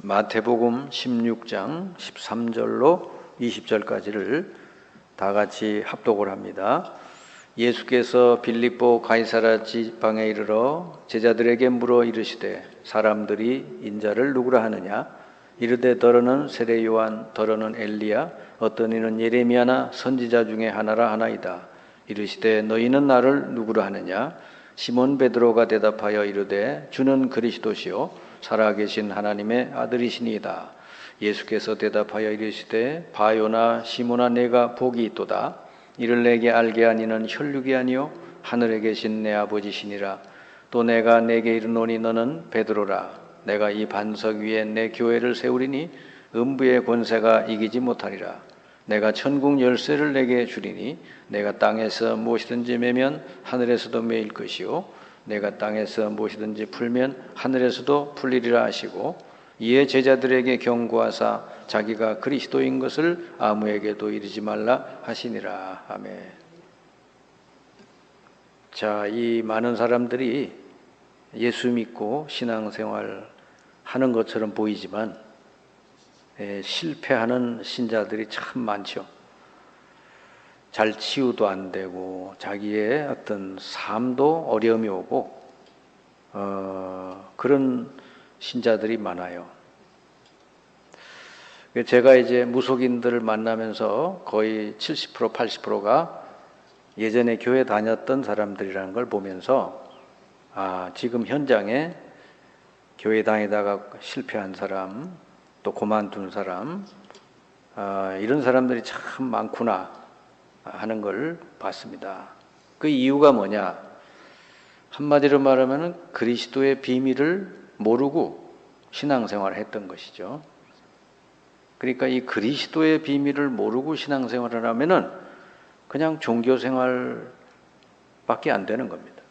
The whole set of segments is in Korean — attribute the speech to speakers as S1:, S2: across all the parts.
S1: 마태복음 16장 13절로 20절까지를 다 같이 합독을 합니다. 예수께서 빌립보 가이사랴 지방에 이르러 제자들에게 물어 이르시되 사람들이 인자를 누구라 하느냐? 이르되 더러는 세례 요한, 더러는 엘리야, 어떤 이는 예레미야나 선지자 중에 하나라 하나이다. 이르시되 너희는 나를 누구라 하느냐? 시몬 베드로가 대답하여 이르되 주는 그리스도시요 살아계신 하나님의 아들이시니이다. 예수께서 대답하여 이르시되 바요나 시몬아 내가 복이 있도다. 이를 내게 알게 하니는 혈육이 아니요 하늘에 계신 내 아버지시니라. 또 내가 내게 이르노니 너는 베드로라. 내가 이 반석 위에 내 교회를 세우리니 음부의 권세가 이기지 못하리라. 내가 천국 열쇠를 내게 주리니 내가 땅에서 무엇이든지 매면 하늘에서도 매일 것이요 내가 땅에서 무엇이든지 풀면 하늘에서도 풀리리라 하시고 이에 제자들에게 경고하사 자기가 그리스도인 것을 아무에게도 이르지 말라 하시니라. 아멘. 자, 이 많은 사람들이 예수 믿고 신앙생활 하는 것처럼 보이지만 실패하는 신자들이 참 많죠. 잘 치유도 안 되고 자기의 어떤 삶도 어려움이 오고 그런 신자들이 많아요. 제가 이제 무속인들을 만나면서 거의 70% 80%가 예전에 교회 다녔던 사람들이라는 걸 보면서 지금 현장에 교회 다니다가 실패한 사람 또 그만둔 사람 이런 사람들이 참 많구나 하는 걸 봤습니다. 그 이유가 뭐냐? 한마디로 말하면 그리스도의 비밀을 모르고 신앙생활을 했던 것이죠. 그러니까 이 그리스도의 비밀을 모르고 신앙생활을 하면은 그냥 종교생활밖에 안 되는 겁니다.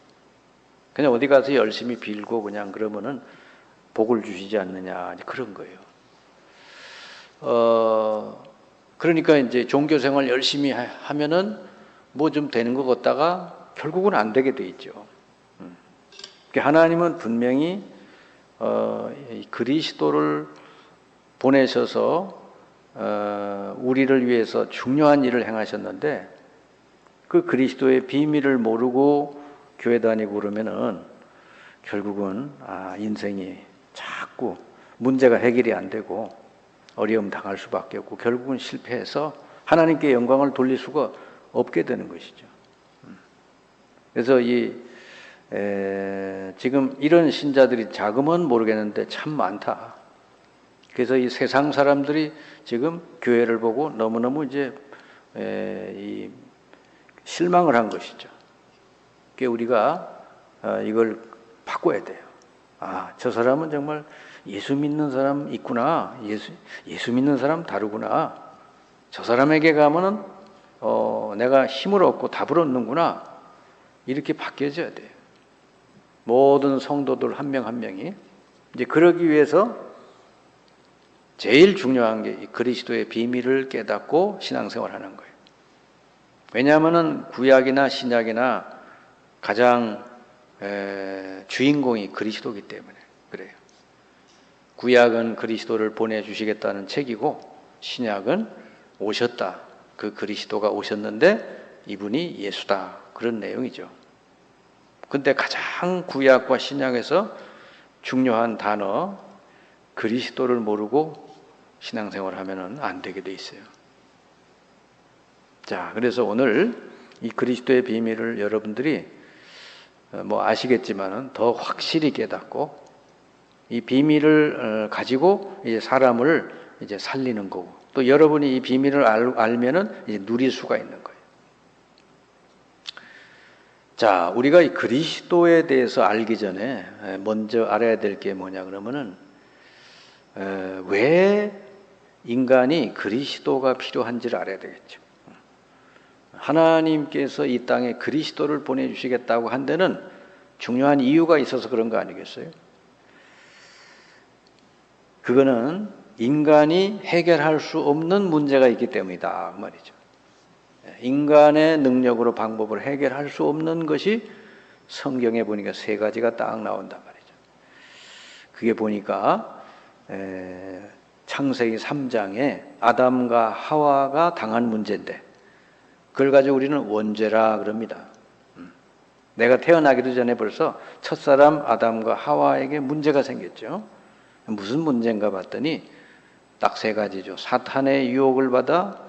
S1: 그냥 어디 가서 열심히 빌고 그냥 그러면은 복을 주시지 않느냐 그런 거예요. 그러니까 이제 종교생활 열심히 하면은 뭐 좀 되는 것 같다가 결국은 안 되게 돼 있죠. 하나님은 분명히 그리스도를 보내셔서 우리를 위해서 중요한 일을 행하셨는데 그 그리스도의 비밀을 모르고 교회 다니고 그러면은 결국은 인생이 자꾸 문제가 해결이 안 되고 어려움 당할 수밖에 없고 결국은 실패해서 하나님께 영광을 돌릴 수가 없게 되는 것이죠. 그래서 지금 이런 신자들이 자금은 모르겠는데 참 많다. 그래서 이 세상 사람들이 지금 교회를 보고 너무너무 이제 실망을 한 것이죠. 그러니까 우리가 이걸 바꿔야 돼요. 저 사람은 정말 예수 믿는 사람 있구나. 예수 믿는 사람 다르구나. 저 사람에게 가면은 내가 힘을 얻고 답을 얻는구나. 이렇게 바뀌어져야 돼요. 모든 성도들 한 명 한 명이 이제 그러기 위해서 제일 중요한 게 그리스도의 비밀을 깨닫고 신앙생활하는 거예요. 왜냐하면은 구약이나 신약이나 가장 주인공이 그리스도이기 때문에 그래요. 구약은 그리스도를 보내주시겠다는 책이고 신약은 오셨다. 그 그리스도가 오셨는데 이분이 예수다. 그런 내용이죠. 근데 가장 구약과 신약에서 중요한 단어 그리스도를 모르고 신앙생활을 하면은 안 되게 돼 있어요. 자, 그래서 오늘 이 그리스도의 비밀을 여러분들이 뭐 아시겠지만은 더 확실히 깨닫고 이 비밀을 가지고 이제 사람을 이제 살리는 거고 또 여러분이 이 비밀을 알면은 이제 누릴 수가 있는 거예요. 자, 우리가 이 그리스도에 대해서 알기 전에 먼저 알아야 될 게 뭐냐 그러면은 왜 인간이 그리스도가 필요한지를 알아야 되겠죠. 하나님께서 이 땅에 그리스도를 보내주시겠다고 한 데는 중요한 이유가 있어서 그런 거 아니겠어요? 그거는 인간이 해결할 수 없는 문제가 있기 때문이다 그 말이죠. 인간의 능력으로 방법을 해결할 수 없는 것이 성경에 보니까 세 가지가 딱 나온단 말이죠. 그게 보니까 창세기 3장에 아담과 하와가 당한 문제인데 그걸 가지고 우리는 원죄라 그럽니다. 내가 태어나기도 전에 벌써 첫사람 아담과 하와에게 문제가 생겼죠. 무슨 문제인가 봤더니 딱 세 가지죠. 사탄의 유혹을 받아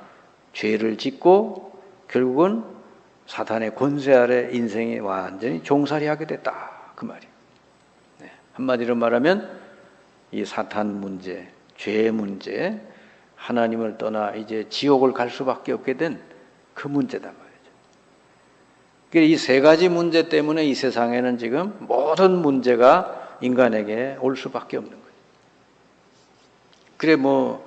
S1: 죄를 짓고 결국은 사탄의 권세 아래 인생이 완전히 종살이하게 됐다. 그 말이에요. 한마디로 말하면 이 사탄 문제, 죄의 문제, 하나님을 떠나 이제 지옥을 갈 수밖에 없게 된 그 문제단 말이죠. 이 세 가지 문제 때문에 이 세상에는 지금 모든 문제가 인간에게 올 수밖에 없는 거예요. 그래 뭐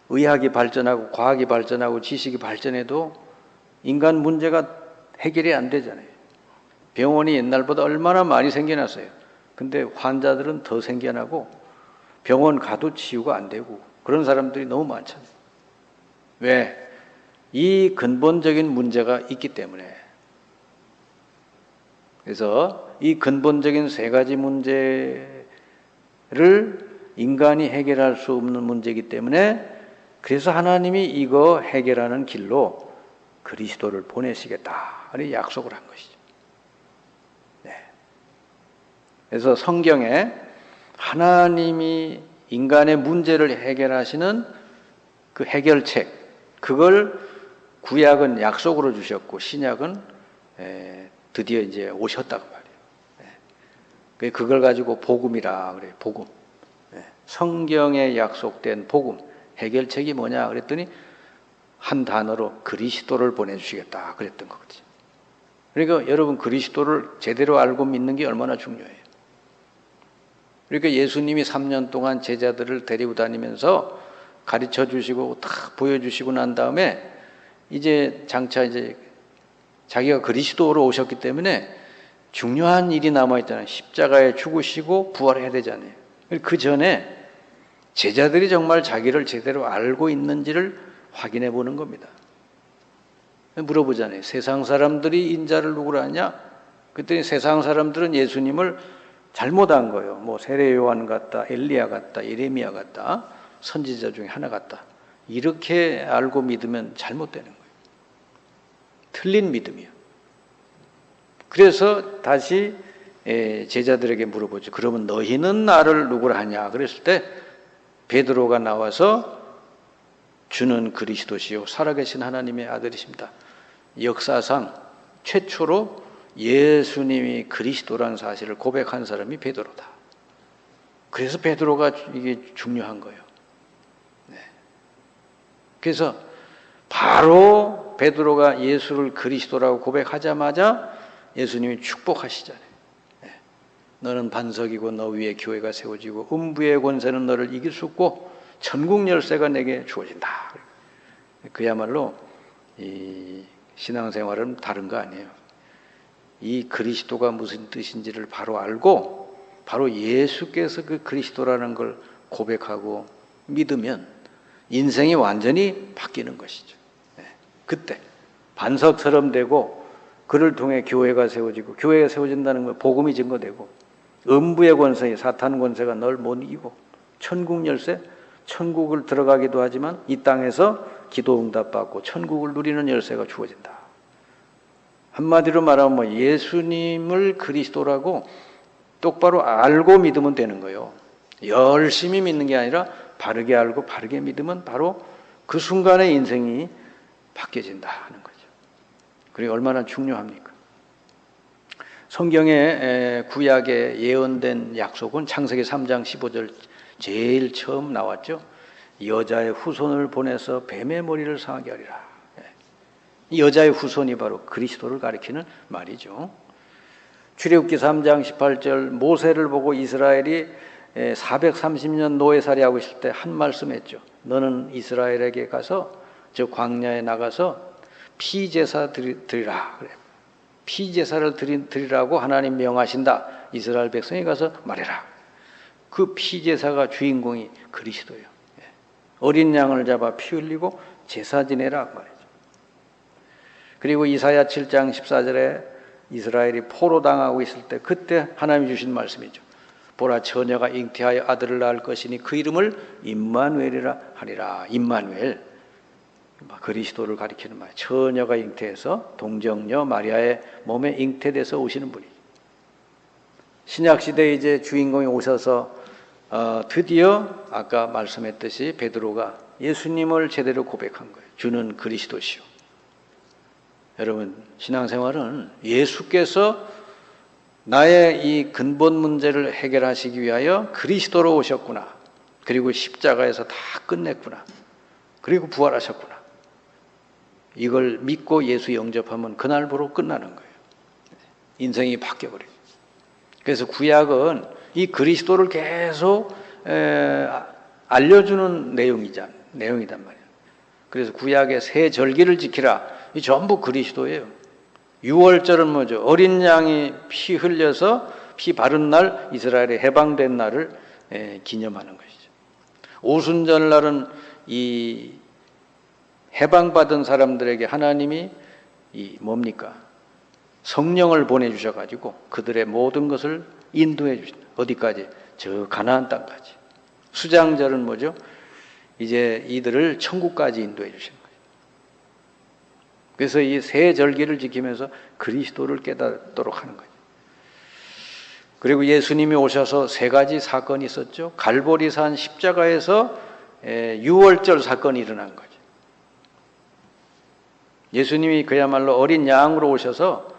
S1: 의학이 발전하고 과학이 발전하고 지식이 발전해도 인간 문제가 해결이 안 되잖아요. 병원이 옛날보다 얼마나 많이 생겨났어요. 근데 환자들은 더 생겨나고 병원 가도 치유가 안 되고 그런 사람들이 너무 많잖아요. 왜? 이 근본적인 문제가 있기 때문에. 그래서 이 근본적인 세 가지 문제를 인간이 해결할 수 없는 문제이기 때문에 그래서 하나님이 이거 해결하는 길로 그리스도를 보내시겠다. 이렇게 약속을 한 것이죠. 네. 그래서 성경에 하나님이 인간의 문제를 해결하시는 그 해결책, 그걸 구약은 약속으로 주셨고 신약은 드디어 이제 오셨다고 말이에요. 그걸 가지고 복음이라 그래요. 복음. 성경에 약속된 복음. 해결책이 뭐냐 그랬더니 한 단어로 그리스도를 보내주시겠다 그랬던 거거든요. 그러니까 여러분 그리스도를 제대로 알고 믿는 게 얼마나 중요해요. 그러니까 예수님이 3년 동안 제자들을 데리고 다니면서 가르쳐 주시고 딱 보여주시고 난 다음에 이제 장차 이제 자기가 그리스도로 오셨기 때문에 중요한 일이 남아있잖아요. 십자가에 죽으시고 부활해야 되잖아요. 그 전에 제자들이 정말 자기를 제대로 알고 있는지를 확인해 보는 겁니다. 물어보잖아요. 세상 사람들이 인자를 누구라 하냐? 그랬더니 세상 사람들은 예수님을 잘못한 거예요. 뭐 세례 요한 같다, 엘리야 같다, 예레미야 같다, 선지자 중에 하나 같다. 이렇게 알고 믿으면 잘못되는 거예요. 틀린 믿음이에요. 그래서 다시 제자들에게 물어보죠. 그러면 너희는 나를 누구라 하냐? 그랬을 때 베드로가 나와서 주는 그리스도시요 살아계신 하나님의 아들이십니다. 역사상 최초로 예수님이 그리스도라는 사실을 고백한 사람이 베드로다. 그래서 베드로가 이게 중요한 거예요. 네. 그래서 바로 베드로가 예수를 그리스도라고 고백하자마자 예수님이 축복하시잖아요. 네. 너는 반석이고 너 위에 교회가 세워지고 음부의 권세는 너를 이길 수 없고 천국 열쇠가 내게 주어진다. 그야말로 이 신앙생활은 다른 거 아니에요. 이 그리스도가 무슨 뜻인지를 바로 알고 바로 예수께서 그 그리스도라는 걸 고백하고 믿으면 인생이 완전히 바뀌는 것이죠. 네. 그때 반석처럼 되고 그를 통해 교회가 세워지고 교회가 세워진다는 건 복음이 증거되고 음부의 권세, 사탄 권세가 널 못 이기고 천국 열쇠, 천국을 들어가기도 하지만 이 땅에서 기도 응답받고 천국을 누리는 열쇠가 주어진다. 한마디로 말하면 뭐 예수님을 그리스도라고 똑바로 알고 믿으면 되는 거예요. 열심히 믿는 게 아니라 바르게 알고 바르게 믿으면 바로 그 순간에 인생이 바뀌어진다 하는 거죠. 그리고 얼마나 중요합니까? 성경의 구약에 예언된 약속은 창세기 3장 15절 제일 처음 나왔죠. 여자의 후손을 보내서 뱀의 머리를 상하게 하리라. 이 여자의 후손이 바로 그리스도를 가리키는 말이죠. 출애굽기 3장 18절 모세를 보고 이스라엘이 430년 노예살이하고 있을 때 한 말씀 했죠. 너는 이스라엘에게 가서 저 광야에 나가서 피제사 드리라. 그래. 피제사를 드리라고 하나님 명하신다. 이스라엘 백성이 가서 말해라. 그 피제사가 주인공이 그리스도예요. 어린 양을 잡아 피 흘리고 제사 지내라 말이죠. 그리고 이사야 7장 14절에 이스라엘이 포로당하고 있을 때 그때 하나님이 주신 말씀이죠. 보라 처녀가 잉태하여 아들을 낳을 것이니 그 이름을 임마누엘이라 하리라. 임마누엘, 그리스도를 가리키는 말. 처녀가 잉태해서 동정녀 마리아의 몸에 잉태돼서 오시는 분이. 신약 시대에 이제 주인공이 오셔서 드디어 아까 말씀했듯이 베드로가 예수님을 제대로 고백한 거예요. 주는 그리스도시오. 여러분, 신앙생활은 예수께서 나의 이 근본 문제를 해결하시기 위하여 그리스도로 오셨구나. 그리고 십자가에서 다 끝냈구나. 그리고 부활하셨구나. 이걸 믿고 예수 영접하면 그날부로 끝나는 거예요. 인생이 바뀌어버려요. 그래서 구약은 이 그리스도를 계속 알려주는 내용이단 말이에요. 그래서 구약의 새 절기를 지키라. 이 전부 그리스도예요. 6월절은 뭐죠? 어린 양이 피 흘려서 피 바른 날, 이스라엘이 해방된 날을 기념하는 것이죠. 오순절날은 이 해방받은 사람들에게 하나님이 이 뭡니까? 성령을 보내주셔가지고 그들의 모든 것을 인도해 주신다. 어디까지? 저 가나안 땅까지. 수장절은 뭐죠? 이제 이들을 천국까지 인도해 주시는 거예요. 그래서 이 새 절기를 지키면서 그리스도를 깨닫도록 하는 거예요. 그리고 예수님이 오셔서 세 가지 사건이 있었죠. 갈보리산 십자가에서 6월절 사건이 일어난 거죠. 예수님이 그야말로 어린 양으로 오셔서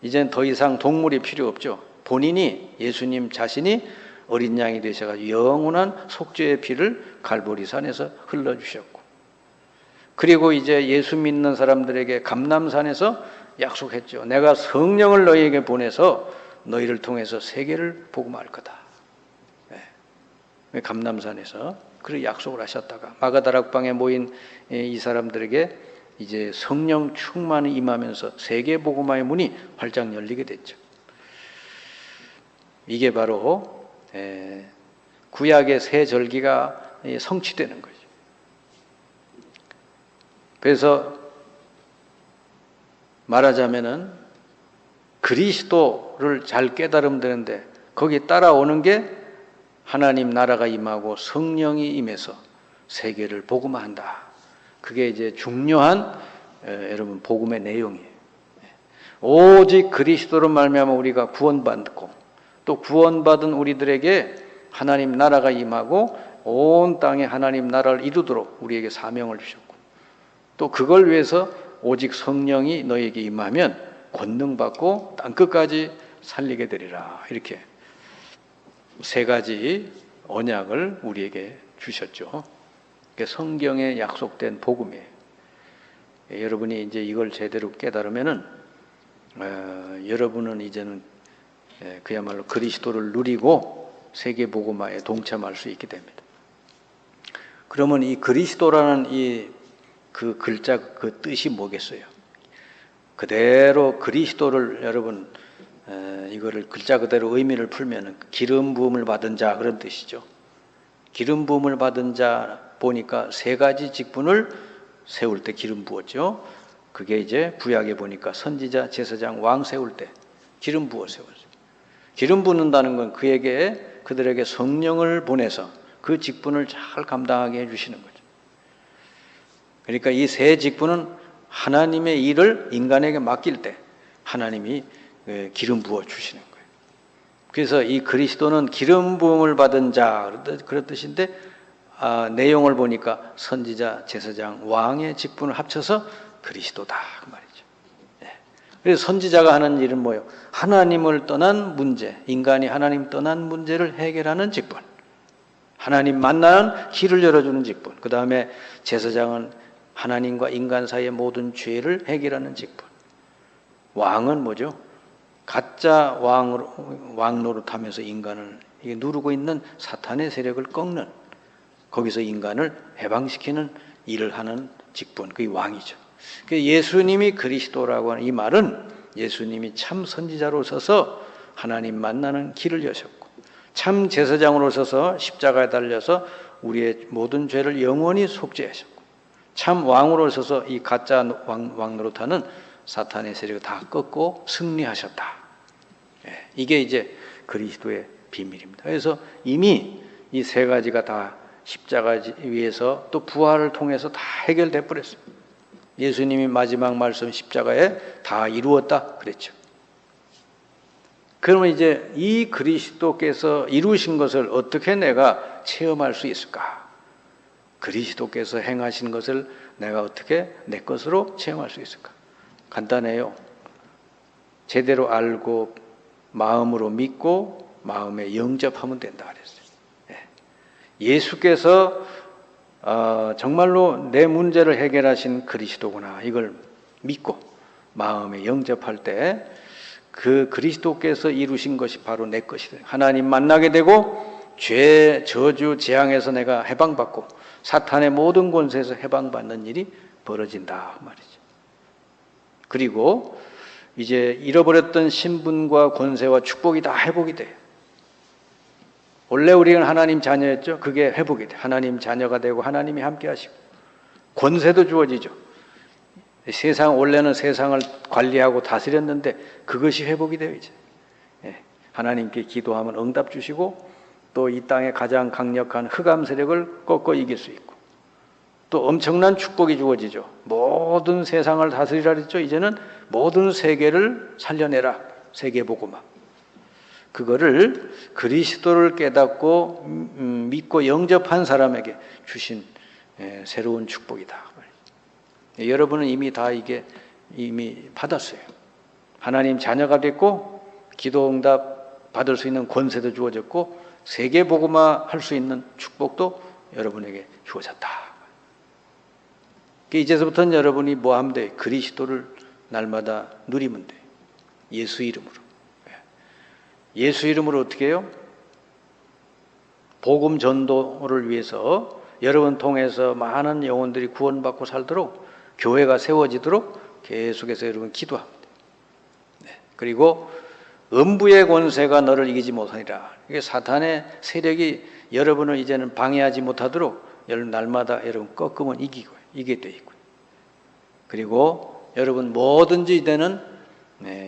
S1: 이젠 더 이상 동물이 필요 없죠. 본인이, 예수님 자신이 어린 양이 되셔가지고 영원한 속죄의 피를 갈보리산에서 흘러주셨고, 그리고 이제 예수 믿는 사람들에게 감람산에서 약속했죠. 내가 성령을 너희에게 보내서 너희를 통해서 세계를 복음할 거다. 네. 감람산에서 그런 약속을 하셨다가 마가다락방에 모인 이 사람들에게 이제 성령 충만이 임하면서 세계 복음화의 문이 활짝 열리게 됐죠. 이게 바로 구약의 새 절기가 성취되는 거죠. 그래서 말하자면은 그리스도를 잘 깨달으면 되는데 거기에 따라오는 게 하나님 나라가 임하고 성령이 임해서 세계를 복음화한다. 그게 이제 중요한 여러분 복음의 내용이에요. 오직 그리스도로 말미암아 우리가 구원받고 또 구원받은 우리들에게 하나님 나라가 임하고 온 땅에 하나님 나라를 이루도록 우리에게 사명을 주셨고, 또 그걸 위해서 오직 성령이 너에게 임하면 권능받고 땅끝까지 살리게 되리라. 이렇게 세 가지 언약을 우리에게 주셨죠. 성경에 약속된 복음이에요. 여러분이 이제 이걸 제대로 깨달으면은 여러분은 이제는 그야말로 그리스도를 누리고 세계 복음화에 동참할 수 있게 됩니다. 그러면 이 그리스도라는 그 글자 그 뜻이 뭐겠어요? 그대로 그리스도를 여러분 이거를 글자 그대로 의미를 풀면은 기름 부음을 받은 자 그런 뜻이죠. 기름 부음을 받은 자 보니까 세 가지 직분을 세울 때 기름 부었죠. 그게 이제 구약에 보니까 선지자, 제사장, 왕 세울 때 기름 부어 세웠어요. 기름 붓는다는 건 그들에게 성령을 보내서 그 직분을 잘 감당하게 해주시는 거죠. 그러니까 이 세 직분은 하나님의 일을 인간에게 맡길 때 하나님이 기름 부어 주시는 거예요. 그래서 이 그리스도는 기름 부음을 받은 자 그런 뜻인데 내용을 보니까 선지자, 제사장, 왕의 직분을 합쳐서 그리스도다 그 말이죠. 그래서 선지자가 하는 일은 뭐예요? 하나님을 떠난 문제, 인간이 하나님 떠난 문제를 해결하는 직분, 하나님 만나는 길을 열어주는 직분. 그 다음에 제사장은 하나님과 인간 사이의 모든 죄를 해결하는 직분. 왕은 뭐죠? 가짜 왕 노릇하면서 인간을 누르고 있는 사탄의 세력을 꺾는, 거기서 인간을 해방시키는 일을 하는 직분, 그게 왕이죠. 예수님이 그리스도라고 하는 이 말은 예수님이 참 선지자로 서서 하나님 만나는 길을 여셨고, 참 제사장으로 서서 십자가에 달려서 우리의 모든 죄를 영원히 속죄하셨고, 참 왕으로 서서 이 가짜 왕 노릇하는 사탄의 세력을 다 꺾고 승리하셨다. 이게 이제 그리스도의 비밀입니다. 그래서 이미 이 세 가지가 다 십자가 위에서 또 부활을 통해서 다 해결돼 버렸어요. 예수님이 마지막 말씀 십자가에 다 이루었다 그랬죠. 그러면 이제 이 그리스도께서 이루신 것을 어떻게 내가 체험할 수 있을까? 그리스도께서 행하신 것을 내가 어떻게 내 것으로 체험할 수 있을까? 간단해요. 제대로 알고 마음으로 믿고 마음에 영접하면 된다 그랬어요. 예수께서 정말로 내 문제를 해결하신 그리스도구나 이걸 믿고 마음에 영접할 때 그 그리스도께서 이루신 것이 바로 내 것이 돼요. 하나님 만나게 되고 죄, 저주, 재앙에서 내가 해방받고 사탄의 모든 권세에서 해방받는 일이 벌어진다 말이죠. 그리고 이제 잃어버렸던 신분과 권세와 축복이 다 회복이 돼요. 원래 우리는 하나님 자녀였죠. 그게 회복이 돼요. 하나님 자녀가 되고 하나님이 함께 하시고 권세도 주어지죠. 원래는 세상을 관리하고 다스렸는데 그것이 회복이 돼요 이제. 하나님께 기도하면 응답 주시고 또 이 땅의 가장 강력한 흑암 세력을 꺾어 이길 수 있고 또 엄청난 축복이 주어지죠. 모든 세상을 다스리라 그랬죠. 이제는 모든 세계를 살려내라. 세계복음화. 그거를 그리스도를 깨닫고 믿고 영접한 사람에게 주신 새로운 축복이다. 여러분은 이미 다 이게 이미 받았어요. 하나님 자녀가 됐고 기도응답 받을 수 있는 권세도 주어졌고 세계복음화 할 수 있는 축복도 여러분에게 주어졌다. 이제서부터는 여러분이 뭐 하면 돼? 그리스도를 날마다 누리면 돼. 예수 이름으로. 예수 이름으로 어떻게 해요? 복음 전도를 위해서 여러분 통해서 많은 영혼들이 구원받고 살도록 교회가 세워지도록 계속해서 여러분 기도합니다. 그리고 음부의 권세가 너를 이기지 못하니라. 이게 사탄의 세력이 여러분을 이제는 방해하지 못하도록 여러분 날마다 여러분 꺾으면 이기게 돼 있고요. 그리고 여러분 뭐든지 이제는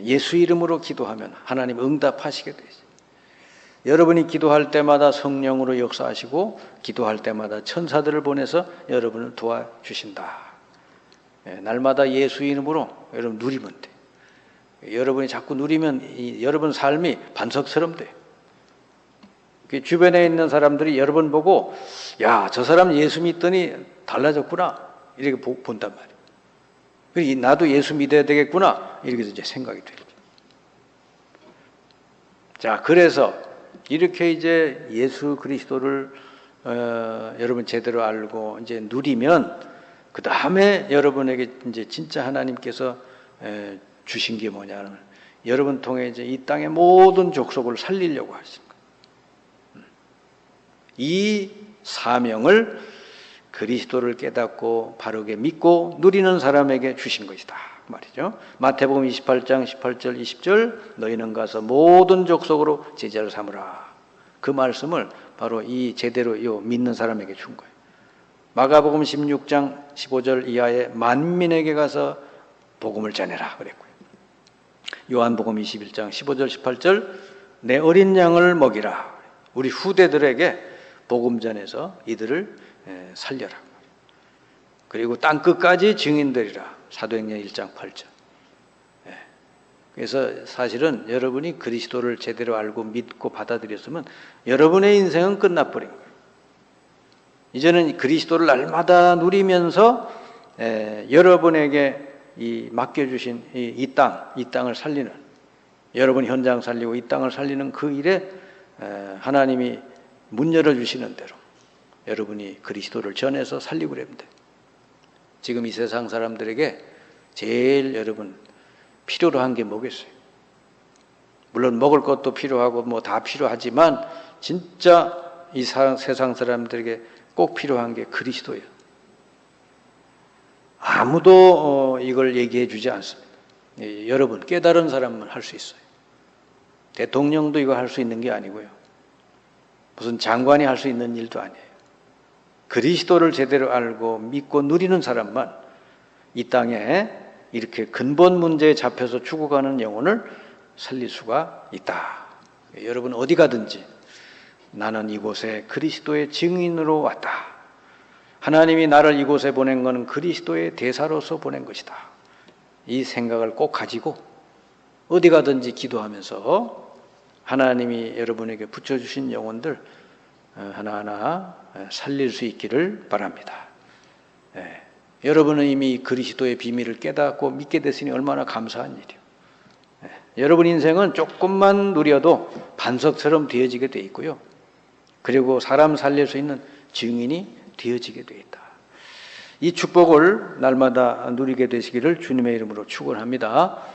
S1: 예수 이름으로 기도하면 하나님 응답하시게 되죠. 여러분이 기도할 때마다 성령으로 역사하시고 기도할 때마다 천사들을 보내서 여러분을 도와주신다. 날마다 예수 이름으로 여러분 누리면 돼. 여러분이 자꾸 누리면 여러분 삶이 반석처럼 돼요. 주변에 있는 사람들이 여러분 보고 야, 저 사람 예수 믿더니 달라졌구나 이렇게 본단 말이에요. 나도 예수 믿어야 되겠구나 이렇게 이제 생각이 돼요. 자, 그래서 이렇게 이제 예수 그리스도를 여러분 제대로 알고 이제 누리면 그 다음에 여러분에게 이제 진짜 하나님께서 주신 게 뭐냐면 여러분 통해 이제 이 땅의 모든 족속을 살리려고 하십니다. 이 사명을 그리스도를 깨닫고 바르게 믿고 누리는 사람에게 주신 것이다 말이죠. 마태복음 28장 18절 20절 너희는 가서 모든 족속으로 제자를 삼으라. 그 말씀을 바로 이 제대로 믿는 사람에게 준 거예요. 마가복음 16장 15절 이하에 만민에게 가서 복음을 전해라 그랬고요. 요한복음 21장 15절 18절 내 어린 양을 먹이라. 우리 후대들에게 복음 전해서 이들을 살려라. 그리고 땅끝까지 증인되리라. 사도행전 1장 8절. 그래서 사실은 여러분이 그리스도를 제대로 알고 믿고 받아들였으면 여러분의 인생은 끝나버린 거예요. 이제는 그리스도를 날마다 누리면서 여러분에게 맡겨주신 이 땅을 살리는 여러분 현장 살리고 이 땅을 살리는 그 일에 하나님이 문 열어주시는 대로 여러분이 그리스도를 전해서 살리고 그럽니다. 지금 이 세상 사람들에게 제일 여러분 필요로 한 게 뭐겠어요? 물론 먹을 것도 필요하고 뭐 다 필요하지만 진짜 이 세상 사람들에게 꼭 필요한 게 그리스도예요. 아무도 이걸 얘기해 주지 않습니다. 여러분 깨달은 사람은 할 수 있어요. 대통령도 이거 할 수 있는 게 아니고요. 무슨 장관이 할 수 있는 일도 아니에요. 그리스도를 제대로 알고 믿고 누리는 사람만 이 땅에 이렇게 근본 문제에 잡혀서 죽어가는 영혼을 살릴 수가 있다. 여러분 어디 가든지 나는 이곳에 그리스도의 증인으로 왔다. 하나님이 나를 이곳에 보낸 것은 그리스도의 대사로서 보낸 것이다. 이 생각을 꼭 가지고 어디 가든지 기도하면서 하나님이 여러분에게 붙여주신 영혼들 하나하나 살릴 수 있기를 바랍니다. 여러분은 이미 그리스도의 비밀을 깨닫고 믿게 됐으니 얼마나 감사한 일이요. 여러분 인생은 조금만 누려도 반석처럼 되어지게 돼 있고요. 그리고 사람 살릴 수 있는 증인이 되어지게 돼 있다. 이 축복을 날마다 누리게 되시기를 주님의 이름으로 축원합니다.